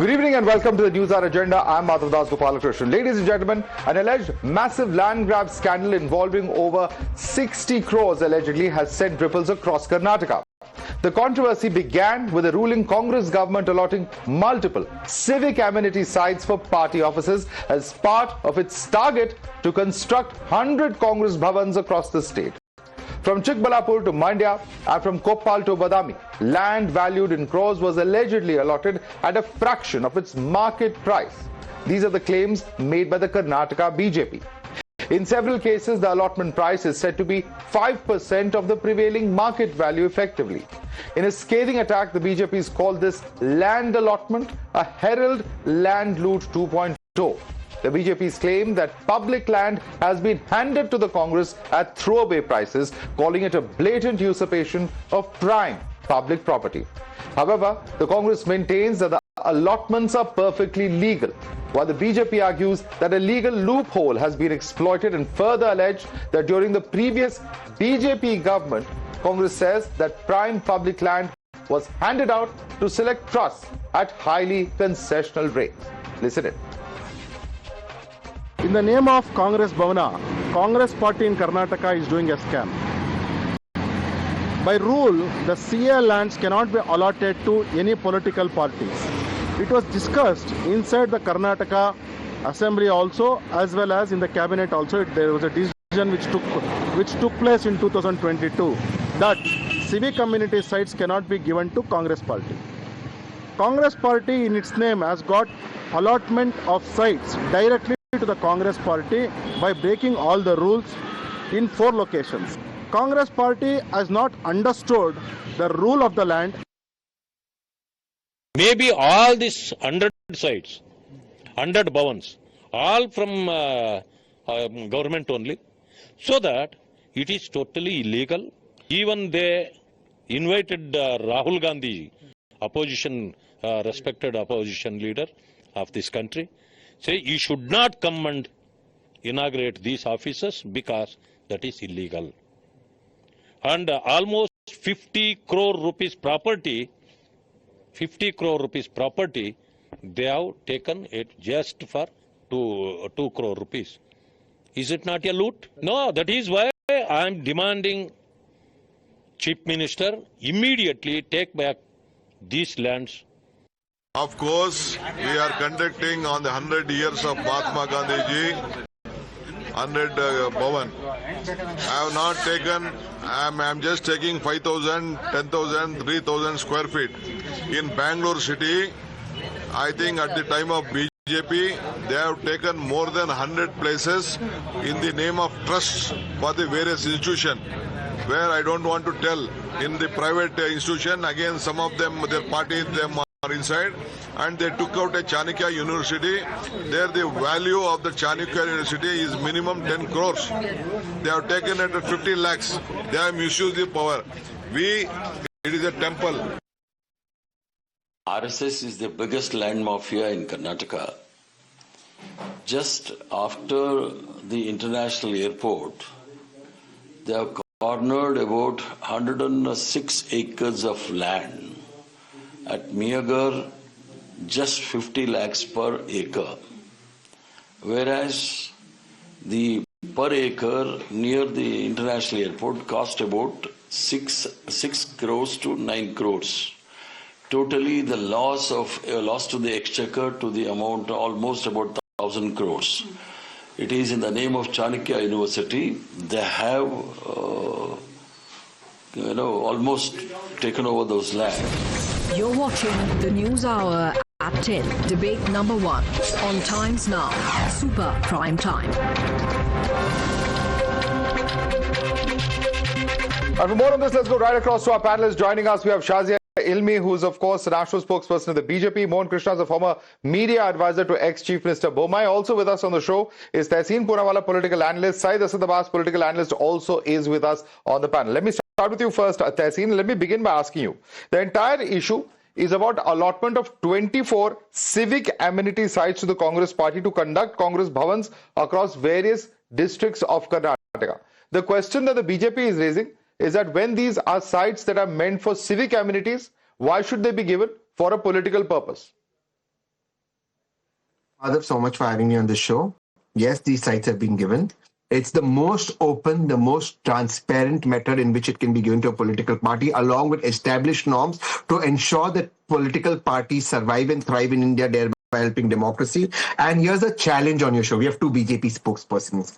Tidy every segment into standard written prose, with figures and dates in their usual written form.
Good evening and welcome to the Newshour Agenda. I'm Madhavdas G. Ladies and gentlemen, an alleged massive land grab scandal involving over 60 crores allegedly has sent ripples across Karnataka. The controversy began with a ruling Congress government allotting multiple civic amenity sites for party offices as part of its target to construct 100 Congress Bhavans across the state. From Chikbalapur to Mandya and from Koppal to Badami, land valued in crores was allegedly allotted at a fraction of its market price. These are the claims made by the Karnataka BJP. In several cases, the allotment price is said to be 5% of the prevailing market value effectively. In a scathing attack, the BJP has called this land allotment a herald land loot 2.0. The BJP's claim that public land has been handed to the Congress at throwaway prices, calling it a blatant usurpation of prime public property. However, the Congress maintains that the allotments are perfectly legal, while the BJP argues that a legal loophole has been exploited and further alleged that during the previous BJP government, Congress says that prime public land was handed out to select trusts at highly concessional rates. Listen in. In the name of Congress Bhavan, Congress party in Karnataka is doing a scam. By rule, the CA lands cannot be allotted to any political parties. It was discussed inside the Karnataka Assembly also, as well as in the cabinet also. There was a decision which took place in 2022 that civic community sites cannot be given to Congress party. Congress party in its name has got allotment of sites directly to the Congress party by breaking all the rules in 4 locations. Congress party has not understood the rule of the land. Maybe all these 100 sites, 100 bhavans, all from government only, so that it is totally illegal. Even they invited Rahul Gandhi, respected opposition leader of this country, say you should not come and inaugurate these offices because that is illegal. And almost 50 crore rupees property, they have taken it just for 2 crore rupees. Is it not a loot? No, that is why I am demanding Chief Minister immediately take back these lands. Of course, we are conducting on the 100 years of Mahatma Gandhi ji, 100 Bhavan. I have not taken, I am just taking 5,000, 10,000, 3,000 square feet. In Bangalore city, I think at the time of BJP, they have taken more than 100 places in the name of trusts for the various institutions, where I don't want to tell. In the private institution, again, some of them, their parties, them are inside, and they took out a Chanakya University. There the value of the Chanakya University is minimum 10 crores. They have taken it at 50 lakhs. They have misused the power. It is a temple. RSS is the biggest land mafia in Karnataka. Just after the international airport, they have cornered about 106 acres of land. At Miyagar, just 50 lakhs per acre, whereas the per acre near the international airport cost about 6 crores to 9 crores. Totally, the loss to the exchequer to the amount almost about 1,000 crores. It is in the name of Chanakya University. They have almost taken over those lands. You're watching the News Hour at 10, debate number 1 on Times Now, Super Prime Time. And for more on this, let's go right across to our panelists. Joining us, we have Shazia Ilmi, who's of course the national spokesperson of the BJP. Mohan Krishna is a former media advisor to ex-Chief Minister Bomai. Also with us on the show is Tehseen Poonawalla, political analyst. Syed Asad Abbas, political analyst, also is with us on the panel. Let me start with you first, Tehseen. Let me begin by asking you. The entire issue is about allotment of 24 civic amenity sites to the Congress party to conduct Congress Bhavans across various districts of Karnataka. The question that the BJP is raising is that when these are sites that are meant for civic amenities, why should they be given for a political purpose? Madhav, so much for having me on the show. Yes, these sites have been given. It's the most open, the most transparent method in which it can be given to a political party, along with established norms to ensure that political parties survive and thrive in India, thereby helping democracy. And here's a challenge on your show. We have two BJP spokespersons.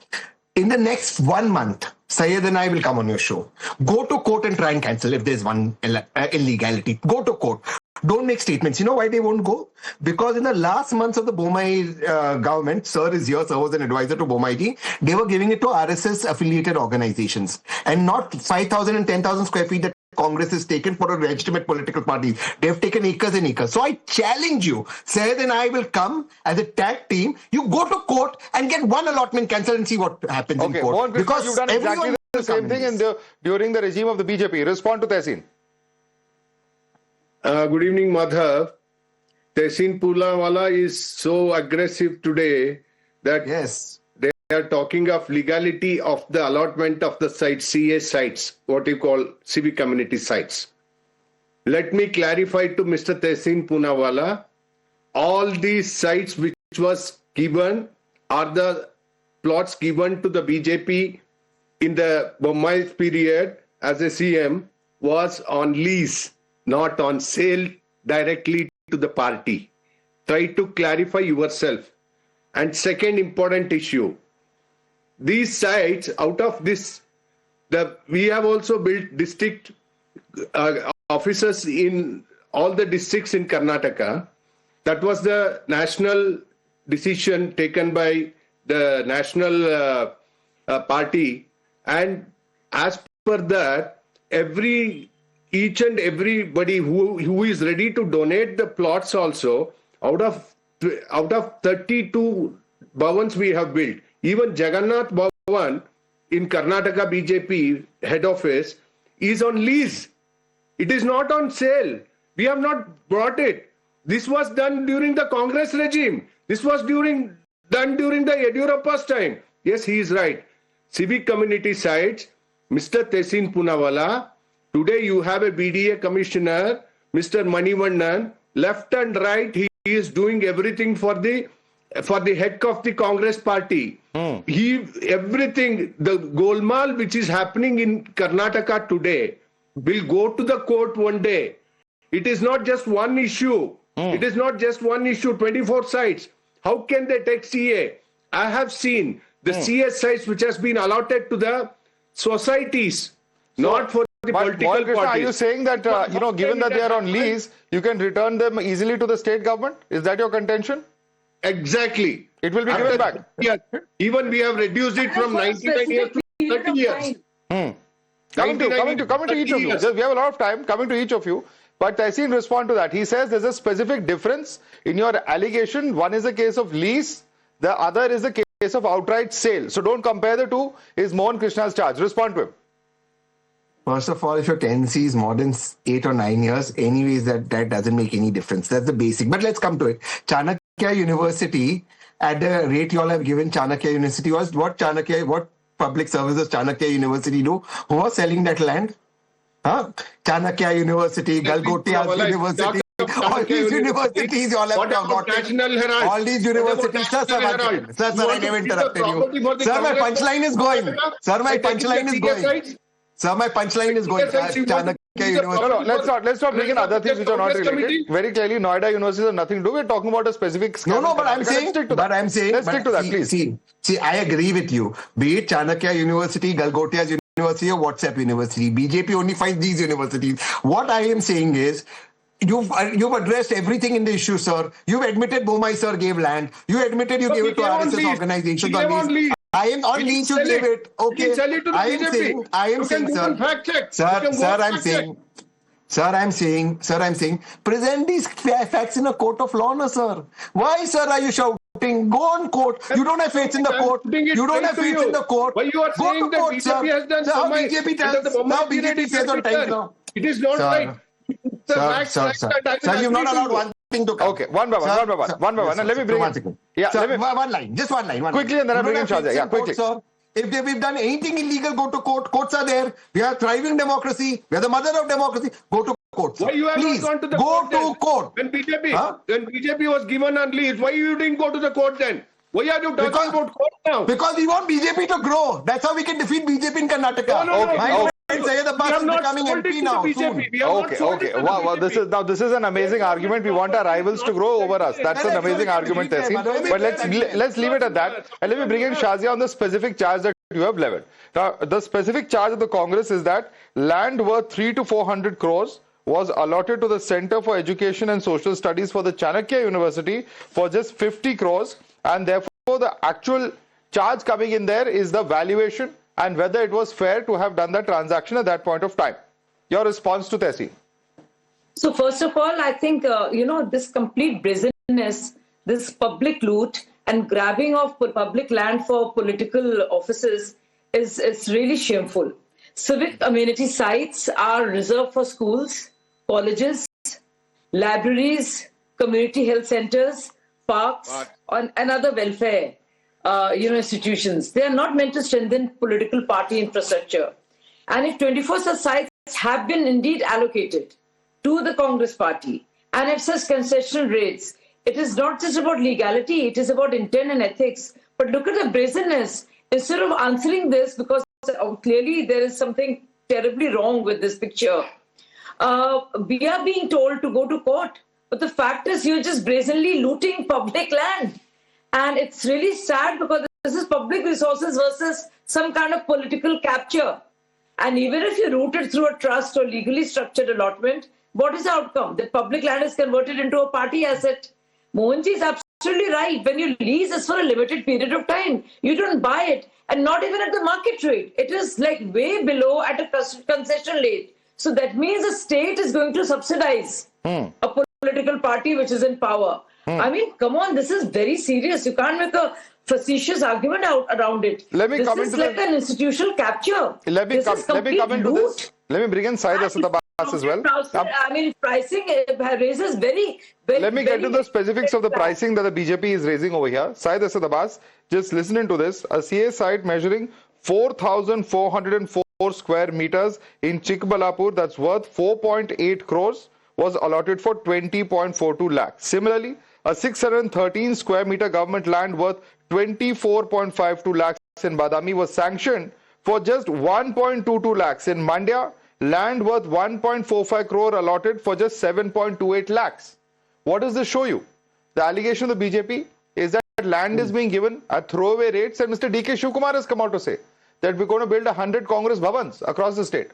In the next 1 month, Syed and I will come on your show. Go to court and try and cancel if there's one illegality. Go to court. Don't make statements. You know why they won't go? Because in the last months of the Bomai government, Sir is here, Sir was an advisor to Bomai ji, they were giving it to RSS affiliated organizations and not 5,000 and 10,000 square feet that Congress has taken for a legitimate political party. They have taken acres and acres. So I challenge you, Syed and I will come as a tag team. You go to court and get one allotment cancelled and see what happens in court. Mohan Krishna, because you've done exactly the same thing during the regime of the BJP. Respond to Tehseen. Good evening, Madhav. Tehseen Poonawalla is so aggressive today that they are talking of legality of the allotment of the sites, CA sites, what you call civic community sites. Let me clarify to Mr. Tehseen Poonawalla, all these sites which was given are the plots given to the BJP in the Bommai's period as a CM was on lease, not on sale directly to the party. Try to clarify yourself. And second important issue, these sites, out of this, we have also built district offices in all the districts in Karnataka. That was the national decision taken by the national party. And as per that, each and everybody who is ready to donate the plots also, out of 32 bhavans we have built, even Jagannath Bhavan in Karnataka BJP head office is on lease. It is not on sale. We have not brought it. This was done during the Congress regime. This was done during the Yediyurappa's time. Yes, he is right. Civic community sites, Mr. Tehseen Poonawalla, today you have a BDA commissioner, Mr. Manivannan, left and right, he is doing everything for the head of the Congress party. Everything, the golmaal which is happening in Karnataka today will go to the court one day. It is not just one issue. It is not just one issue, 24 sites. How can they take CA? I have seen the CA sites which has been allotted to the societies, not for the political Mohan Krishna, parties. are you saying that, given that they are on lease, you can return them easily to the state government? Is that your contention? Exactly. It will be given back. Yeah. Even we have reduced it from 99 years to 30 years. Coming to each of you. We have a lot of time coming to each of you. But Tehseen respond to that. He says there's a specific difference in your allegation. One is a case of lease. The other is a case of outright sale. So don't compare the two. Is Mohan Krishna's charge. Respond to him. First of all, if your tenancy is more than 8 or 9 years, anyways, that doesn't make any difference. That's the basic. But let's come to it. Chanakya University, at the rate you all have given Chanakya University, what public services Chanakya University do? Who was selling that land? Chanakya University, Galgotias University, all these universities you all have forgotten. All these universities. Sir, I never interrupted you. Sir, my punchline is going. Sir, my punchline is going. Chanakya University. No, let's not bring in other things which are not related. Very clearly, Noida University has nothing to do. We're talking about a specific scam. No, but I'm saying, let's stick to that, please. See, I agree with you. Be it Chanakya University, Galgotias University, or WhatsApp University. BJP only finds these universities. What I am saying is, you've addressed everything in the issue, sir. You've admitted Bommai sir gave land. You admitted you gave it to RSS organizations on lease. I am on lease to give it. Okay. I am saying, sir, I'm saying, present these facts in a court of law, no, sir. Why, sir, are you shouting? Go on court. You don't have faith in the court. You don't have faith in the court. Why you are Go saying to court, that BJP has done so much? Now BJP says on time now. It is not right. Sir, you've not allowed one thing to come. Okay, one by one. And let me bring one line. Just one line. Quickly, and then I bring in Shahzad. Yeah, quickly. Sir, If we've done anything illegal, go to court. Courts are there. We are a thriving democracy. We are the mother of democracy. Go to court. Why you have Please, not gone to the go court to then? court. When BJP was given on leave, why you didn't go to the court then? Why are you talking about court now? Because we want BJP to grow. That's how we can defeat BJP in Karnataka. No. Okay, My okay. friend Syed Abbas is becoming MP now. Soon. Okay. Wow, this is an amazing argument. We want our rivals to grow over us. That's an amazing argument, Tehseen. But let's leave it at that. And let me bring in Shazia on the specific charge that you have leveled. Now, the specific charge of the Congress is that land worth 300 to 400 crores was allotted to the Center for Education and Social Studies for the Chanakya University for just 50 crores, and therefore the actual charge coming in there is the valuation and whether it was fair to have done that transaction at that point of time. Your response to Tehseen? So first of all, I think, this complete brazenness, this public loot and grabbing of public land for political offices is really shameful. Civic amenity sites are reserved for schools, colleges, libraries, community health centers, parks, and other welfare institutions. They are not meant to strengthen political party infrastructure. And if 24 such sites have been indeed allocated to the Congress party and at such concessional rates, it is not just about legality, it is about intent and ethics. But look at the brazenness. Instead of answering this, because clearly there is something terribly wrong with this picture, we are being told to go to court. But the fact is, you're just brazenly looting public land. And it's really sad because this is public resources versus some kind of political capture. And even if you route it through a trust or legally structured allotment, what is the outcome? That public land is converted into a party asset. Mohanji is absolutely right. When you lease, it's for a limited period of time. You don't buy it, and not even at the market rate. It is like way below at a concession rate. So that means the state is going to subsidize a political party which is in power. I mean, come on, this is very serious. You can't make a facetious argument around it. This is like an institutional capture. Let me come into this. Let me bring in Syed Asad Abbas as well. I mean, pricing raises very. Let me get to the specifics of the pricing that the BJP is raising over here. Syed Asad Abbas, just listen into this. A CA site measuring 4,404 square meters in Chikbalapur, that's worth 4.8 crores, was allotted for 20.42 lakhs. Similarly, a 613 square meter government land worth 24.52 lakhs in Badami was sanctioned for just 1.22 lakhs. In Mandya, land worth 1.45 crore allotted for just 7.28 lakhs. What does this show you? The allegation of the BJP is that land is being given at throwaway rates, and Mr. D.K. Shivkumar has come out to say that we're going to build 100 Congress Bhavans across the state.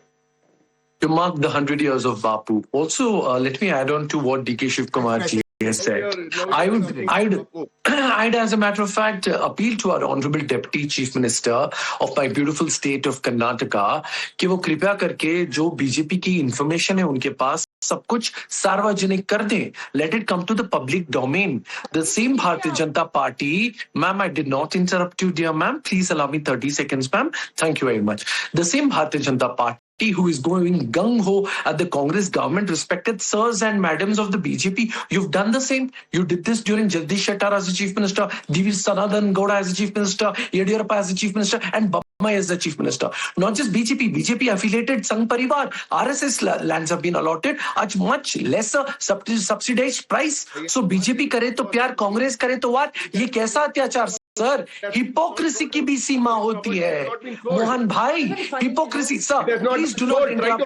To mark the 100 years of Bapu. Also, let me add on to what D.K. Shivkumar ji has said. I'd, as a matter of fact, appeal to our Honorable Deputy Chief Minister of my beautiful state of Karnataka कि वो कृपया करके जो BJP की information है उनके पास सब कुछ सार्वजनिक कर दें. Let it come to the public domain. The same Bharatiya Janata Party, ma'am, I did not interrupt you, dear ma'am. Please allow me 30 seconds, ma'am. Thank you very much. The same Bharatiya Janata Party who is going gung-ho at the Congress government, respected sirs and madams of the BJP, you've done the same. You did this during Jagdish Shettar as the Chief Minister, Divi Sanathan Gowda as the Chief Minister, Yediyurappa as the Chief Minister, and Bamai as the Chief Minister. Not just BJP affiliated Sangh Parivar, RSS lands have been allotted at much lesser subsidized price. So BJP करे तो प्यार, Congress करे तो वार. ये कैसा अत्याचार? Sir, hypocrisy की भी सीमा होती है. Mohan bhai, hypocrisy. Sir, please do not interrupt.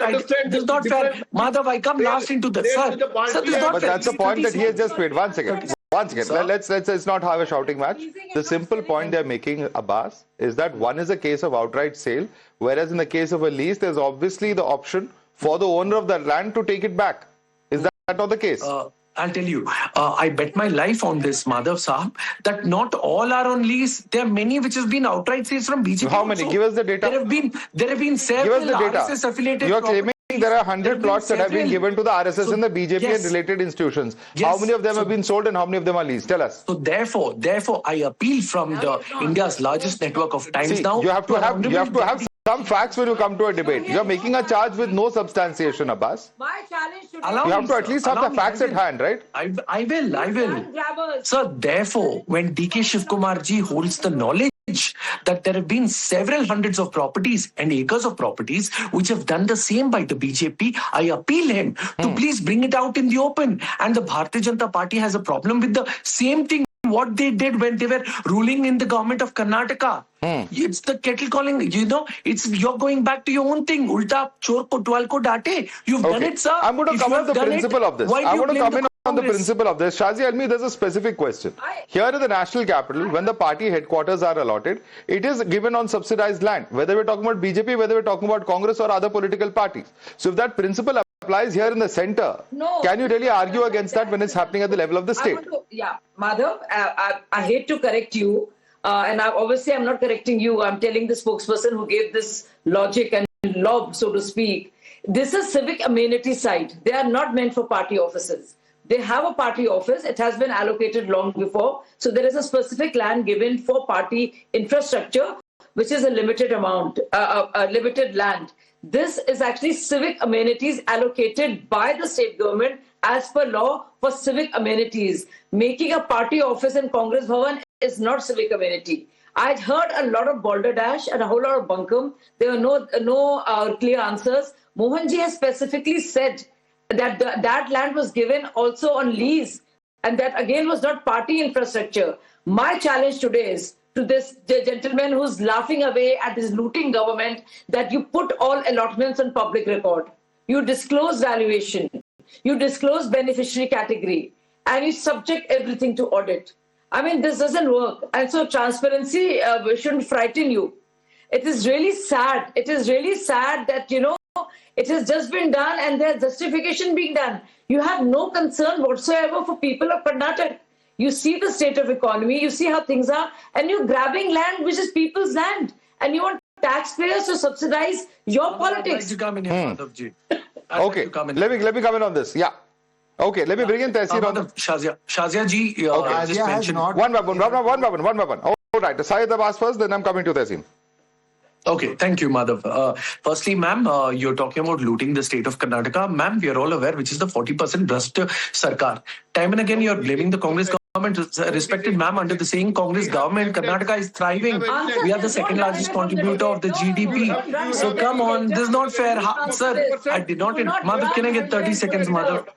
This is not fair. Madhav, I come last into this. Sir, this is not fair. But that's the point that he has just made. One second. Let's not have a shouting match. The simple point they're making, Abbas, is that one is a case of outright sale, whereas in the case of a lease, there's obviously the option for the owner of the land to take it back. Is that not the case? I'll tell you, I bet my life on this, Madhav Sahab, that not all are on lease. There are many which have been outright sales from BJP. How many? Give us the data. There have been several RSS affiliated. You are claiming there are 100 plots that have been given to the RSS and the BJP and related institutions. How many of them have been sold and how many of them are leased? Tell us. So therefore, I appeal from the India's largest network of times now. You have to have some facts when you come to a debate. You are making a charge with no substantiation, Abbas. My challenge to you have to at least have the facts at hand, right? I will. So therefore, when D.K. Shivkumar ji holds the knowledge that there have been several hundreds of properties and acres of properties which have done the same by the BJP. I appeal him to please bring it out in the open. And the Bharatiya Janata Party has a problem with the same thing what they did when they were ruling in the government of Karnataka. It's the kettle calling, you're going back to your own thing. Ulta chor kotwal ko date. You've done it, sir. I'm going to come on the principle of this. I'm going to come in on the principle of this. Shazi Almi, there's a specific question. Here in the national capital, when the party headquarters are allotted, it is given on subsidized land. Whether we're talking about BJP, whether we're talking about Congress or other political parties. So if that principle applies here in the center, can you really argue against that when it's happening at the level of the state? Madhav, I hate to correct you. And obviously, I'm not correcting you. I'm telling the spokesperson who gave this logic and law, so to speak. This is civic amenity site. They are not meant for party offices. They have a party office. It has been allocated long before. So there is a specific land given for party infrastructure, which is a limited amount, a limited land. This is actually civic amenities allocated by the state government as per law for civic amenities. Making a party office in Congress Bhavan is not civic amenity. I'd heard a lot of balderdash and a whole lot of bunkum. There were no clear answers. Mohanji has specifically said that that land was given also on lease, and that again was not party infrastructure. My challenge today is to this gentleman who's laughing away at this looting government that you put all allotments on public record. You disclose valuation. You disclose beneficiary category. And you subject everything to audit. I mean, this doesn't work. And so transparency shouldn't frighten you. It is really sad. It is really sad that, it has just been done and there's justification being done. You have no concern whatsoever for people of Karnataka. You see the state of economy, you see how things are, and you're grabbing land which is people's land. And you want taxpayers to subsidize your politics. To come in here, Madhav G. Okay, let me come in on this. Yeah. Okay, let me bring in Tehsir on the... Shazia Ji, just mentioned... One by one. All right, Syed Abbas first, then I'm coming to Tehsir. Okay, thank you, Madhav. Firstly, ma'am, you're talking about looting the state of Karnataka. Ma'am, we are all aware, which is the 40% Bhrasht Sarkar. Time and again, you're blaming the Congress government. Respected ma'am, under the same Congress government, Karnataka is thriving. We are the second largest contributor of the GDP. So come on, this is not fair. Sir, I did not... Madhav, can I get 30 seconds, Madhav?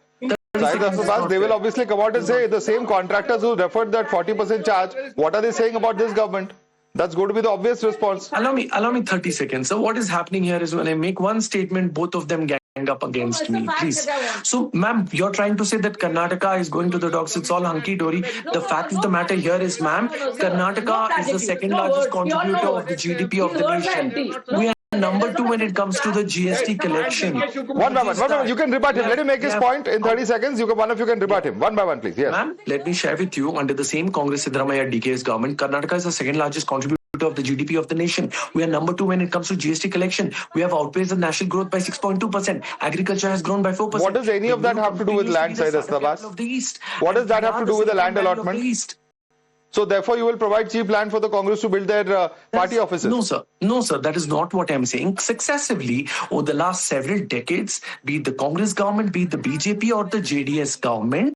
They will obviously come out and say the same contractors who referred that 40% charge, what are they saying about this government? That's going to be the obvious response. Allow me 30 seconds. So what is happening here is when I make one statement, both of them gang up against me, please. So, ma'am, you're trying to say that Karnataka is going to the dogs. It's all hunky-dory. The fact of the matter here is, ma'am, Karnataka is the second largest contributor of the GDP of the nation. We are number 2 when it comes to the GST collection. One by one. You can rebut him. Let him make his point in 30 seconds. One of you can rebut him. One by one, please. Yes. Ma'am, let me share with you, under the same Congress Siddaramaiah DK's government, Karnataka is the second largest contributor of the GDP of the nation. We are number 2 when it comes to GST collection. We have outpaced the national growth by 6.2%. Agriculture has grown by 4%. What does any of that have to do with land, Syed Abbas? What does that have to do with the land allotment? So therefore, you will provide cheap land for the Congress to build their party offices? No, sir. That is not what I'm saying. Successively, over the last several decades, be it the Congress government, be it the BJP or the JDS government,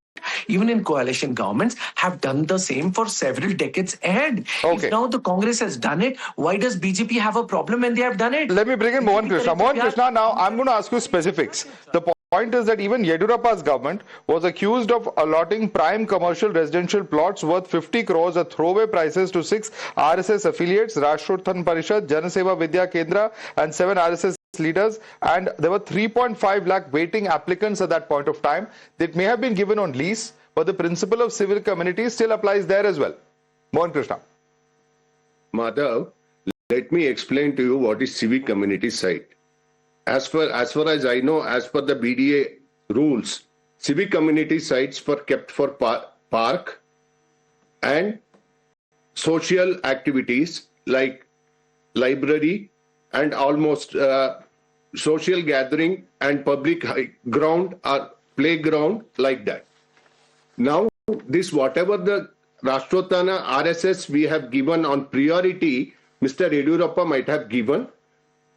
even in coalition governments, have done the same for several decades ahead. Okay. If now the Congress has done it, why does BJP have a problem when they have done it? Let me bring in Mohan Krishna. Mohan Krishna, now I'm going to ask you specifics. The point is that even Yediyurappa's government was accused of allotting prime commercial residential plots worth 50 crores at throwaway prices to 6 RSS affiliates, Rashtrothan Parishad, Janaseva Vidya Kendra, and 7 RSS leaders, and there were 3.5 lakh waiting applicants at that point of time. That may have been given on lease, but the principle of civil community still applies there as well. Mohan Krishna. Madhav, let me explain to you what is civic community site. As far as I know, as per the BDA rules, civic community sites were kept for park and social activities like library and almost social gathering and public ground or playground like that. Now, this whatever the Rashtrotana RSS we have given on priority, Mr. Yediyurappa might have given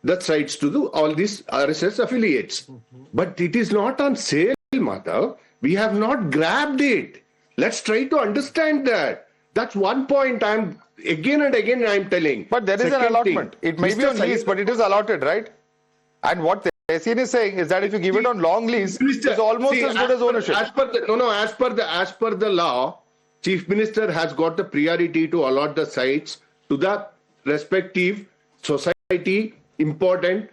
the sites to all these RSS affiliates. But it is not on sale, Madhav. We have not grabbed it. Let's try to understand that. That's one point I'm again and again I'm telling. But there is an allotment. It may be on lease, Syed, but it is allotted, right? And what Tehseen is saying is that if you give it on long lease, it's almost as good as ownership. As per the law, Chief Minister has got the priority to allot the sites to the respective society important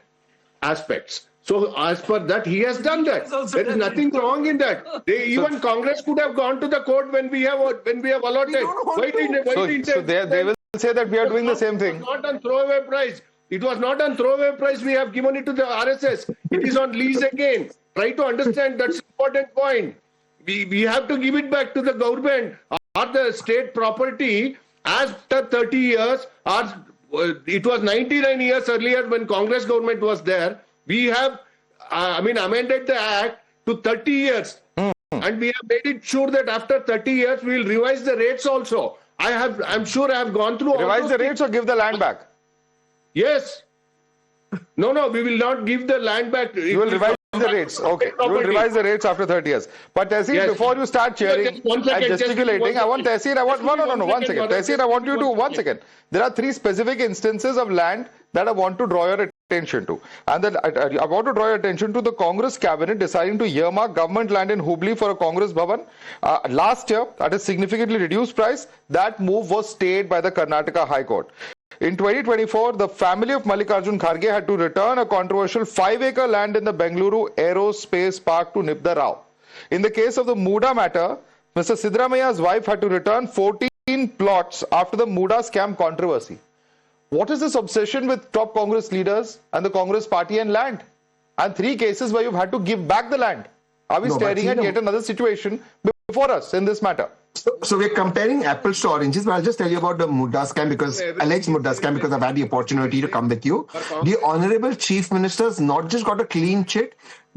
aspects. So as per that, he has done that. There is nothing wrong in that. Even Congress could have gone to the court when we have allotted. So they will say that we are doing the same thing. It was not on throwaway price. It was not on throwaway price. We have given it to the RSS. It is on lease again. Try to understand that's an important point. We have to give it back to the government or the state property after 30 years. It was 99 years earlier when Congress government was there. We have, amended the act to 30 years. And we have made it sure that after 30 years, we will revise the rates also. I'm sure I have gone through all Revise the rates or give the land back? Yes. No, we will not give the land back. You will revise the rates. Okay. You will revise the rates after 30 years. But Tehseen, Yes. before you start cheering and gesticulating, I want Tehseen, one second. Tehseen, I want you to, one second. There are 3 specific instances of land that I want to draw your attention to. And then I want to draw your attention to the Congress cabinet deciding to earmark government land in Hubli for a Congress Bhavan. Last year, at a significantly reduced price, that move was stayed by the Karnataka High Court. In 2024, the family of Mallikarjun Kharge had to return a controversial 5-acre land in the Bengaluru Aerospace Park to Nibda Rao. In the case of the Muda matter, Mr. Siddaramaiah's wife had to return 14 plots after the Muda scam controversy. What is this obsession with top Congress leaders and the Congress party and land? And 3 cases where you've had to give back the land. Are we staring at yet another situation before us in this matter? So we're comparing apples to oranges, but I'll just tell you about the Muda scam alleged Muda scam, because I've had the opportunity to come with you. The Honorable Chief Minister's not just got a clean chit.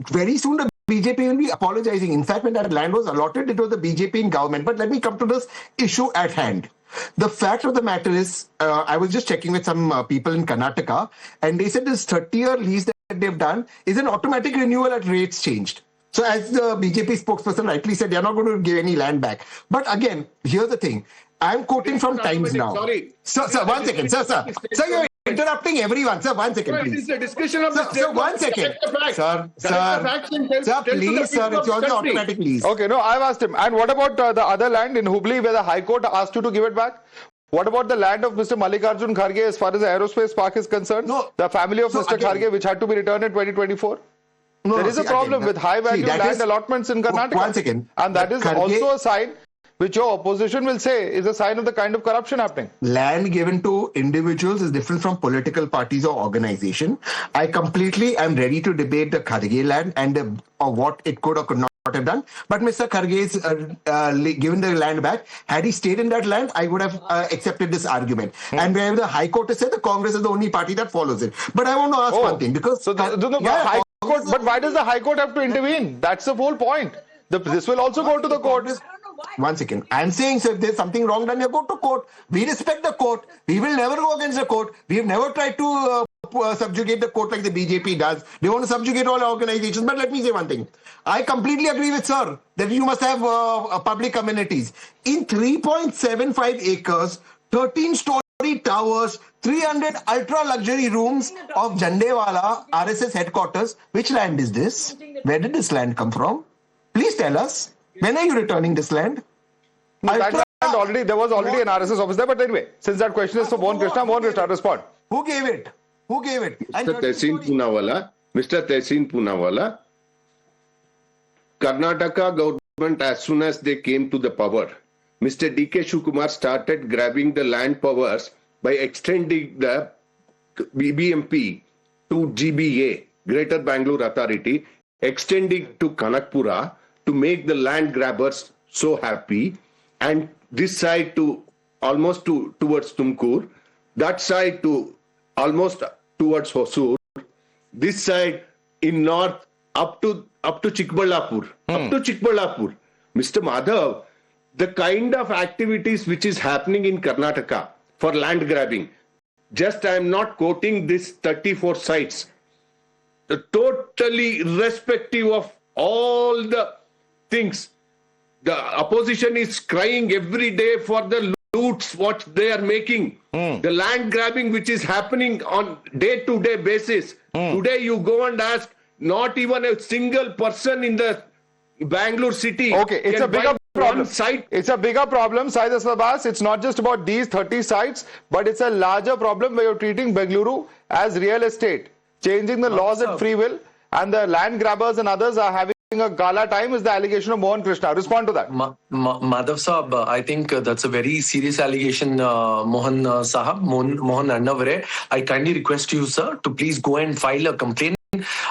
Very soon the BJP will be apologizing. In fact, when that land was allotted, it was the BJP in government. But let me come to this issue at hand. The fact of the matter is, I was just checking with some people in Karnataka, and they said this 30-year lease that they've done is an automatic renewal at rates changed. So as the BJP spokesperson rightly said, they are not going to give any land back. But again, here's the thing. I'm quoting from Times Now. Sorry. Sir, one second. Sir, you're interrupting everyone. Sir, 1 second, please. It's a discussion of the Sir, 1 second. Sir, please, sir, it's also automatic lease. Okay, no, I've asked him. And what about the other land in Hubli where the High Court asked you to give it back? What about the land of Mr. Mallikarjun Kharge as far as the aerospace park is concerned? No. The family of Mr. Kharge, which had to be returned in 2024? There is a problem with high value land allotments in Karnataka. 1 second. And that is also a sign which your opposition will say is a sign of the kind of corruption happening. Land given to individuals is different from political parties or organization. I completely am ready to debate the Kharge land and what it could or could not have done. But Mr. Kharge is given the land back. Had he stayed in that land, I would have accepted this argument. And where the High Court has said the Congress is the only party that follows it. But I want to ask one thing, because High Court, but why does the High Court have to intervene? That's the whole point. This will also go to the courts. 1 second. I'm saying, so if there's something wrong done, you go to court. We respect the court. We will never go against the court. We have never tried to subjugate the court like the BJP does. They want to subjugate all organizations. But let me say one thing. I completely agree with sir that you must have public amenities. In 3.75 acres, 13-story towers, 300 ultra-luxury rooms of Jandewala RSS headquarters. Which land is this? Where did this land come from? Please tell us. When are you returning this land? No, that land already, there was already an RSS office there. But anyway, since that question is for Mohan Krishna, respond. Who gave it? Mr. Tehseen Poonawalla, Karnataka government, as soon as they came to the power, Mr. D.K. Shivakumar started grabbing the land powers by extending the BBMP to GBA, Greater Bangalore Authority, extending to Kanakpura to make the land grabbers so happy, and this side to almost towards Tumkur, that side to almost towards Hosur, this side in north up to Chikballapur, Mr. Madhav, the kind of activities which is happening in Karnataka for land grabbing, just I am not quoting this 34 sites, totally irrespective of all the things. The opposition is crying every day for the loots what they are making, the land grabbing which is happening on day-to-day basis. Today you go and ask, not even a single person in the Bangalore city. Okay, it's a bigger problem. Site. It's a bigger problem, Syed Abbas. It's not just about these 30 sites, but it's a larger problem where you're treating Bengaluru as real estate, changing the laws at free will, and the land grabbers and others are having a gala time, is the allegation of Mohan Krishna. Respond to that. Madhav Saab, I think that's a very serious allegation, Mohan Sahab, Mohan Annavare. I kindly request you, sir, to please go and file a complaint.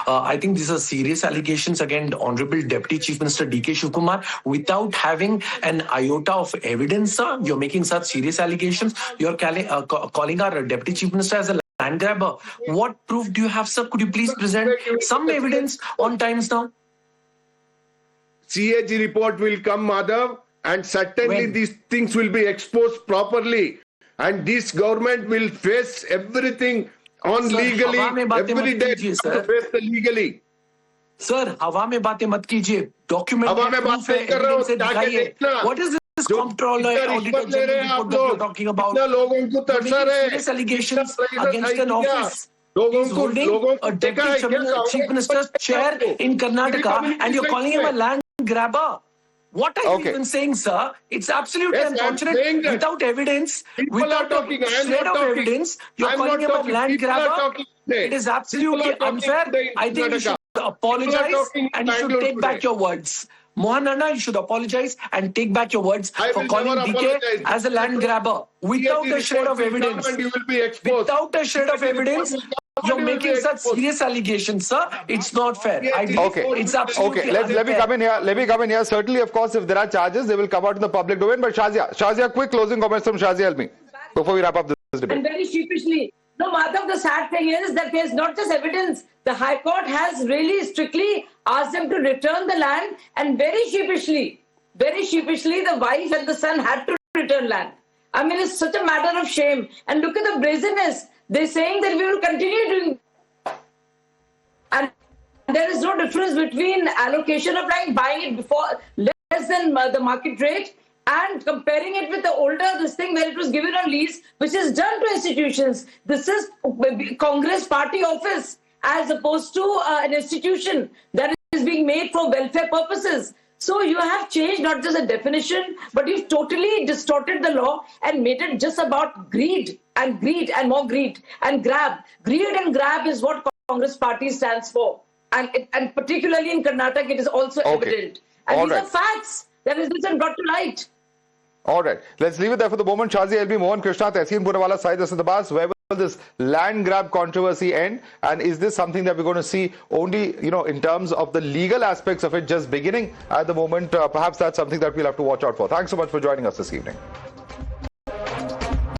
I think these are serious allegations against Honorable Deputy Chief Minister D.K. Shivkumar without having an iota of evidence, sir. You're making such serious allegations. You're calling our Deputy Chief Minister as a land grabber. What proof do you have, sir? Could you please present some evidence on Times Now? CAG report will come, Madhav, and certainly these things will be exposed properly. And this government will face everything on legally every day to face the legally. Sir, हवा में बातें मत कीजिए. Document proof है, evidence से दिखाइए. What is this comptroller auditor general report that you're talking about? लोगों को तरसा रहे. Serious allegations against an office. He's holding a deputy chief minister's chair in Karnataka, and you're calling him a land grabber. What are you even saying, sir? It's absolutely unfortunate. Without evidence, without a shred of evidence, you're calling him a land grabber. It is absolutely unfair. I think you should apologize and you should take back your words. Mohan Anna, you should apologize and take back your words for calling DK as a land grabber. Without a shred of evidence. Without a shred of evidence. You're making such serious allegations, sir. It's not fair. I believe it's absolutely unfair. Let me come in here. Let me come in here. Certainly, of course, if there are charges, they will come out in the public domain. But Shazia, quick closing comments from Shazia. Help me before we wrap up this debate. And very sheepishly, no, Madhav, the sad thing is that there's not just evidence. The High Court has really strictly asked them to return the land, and very sheepishly, the wife and the son had to return land. I mean, it's such a matter of shame. And look at the brazenness. They're saying that we will continue doing, and there is no difference between allocation of land, buying it before less than the market rate, and comparing it with the older this thing where it was given on lease, which is done to institutions. This is Congress party office as opposed to an institution that is being made for welfare purposes. So you have changed not just a definition, but you've totally distorted the law and made it just about greed and more greed and grab. Greed and grab is what Congress party stands for. And particularly in Karnataka, it is also evident. And these are facts that is brought to light. All right. Let's leave it there for the moment. Shazia LB, Mohan Krishna, Tehseen Purawala, Syed Abbas. Where will this land grab controversy end? And is this something that we're going to see only, in terms of the legal aspects of it just beginning at the moment? Perhaps that's something that we'll have to watch out for. Thanks so much for joining us this evening.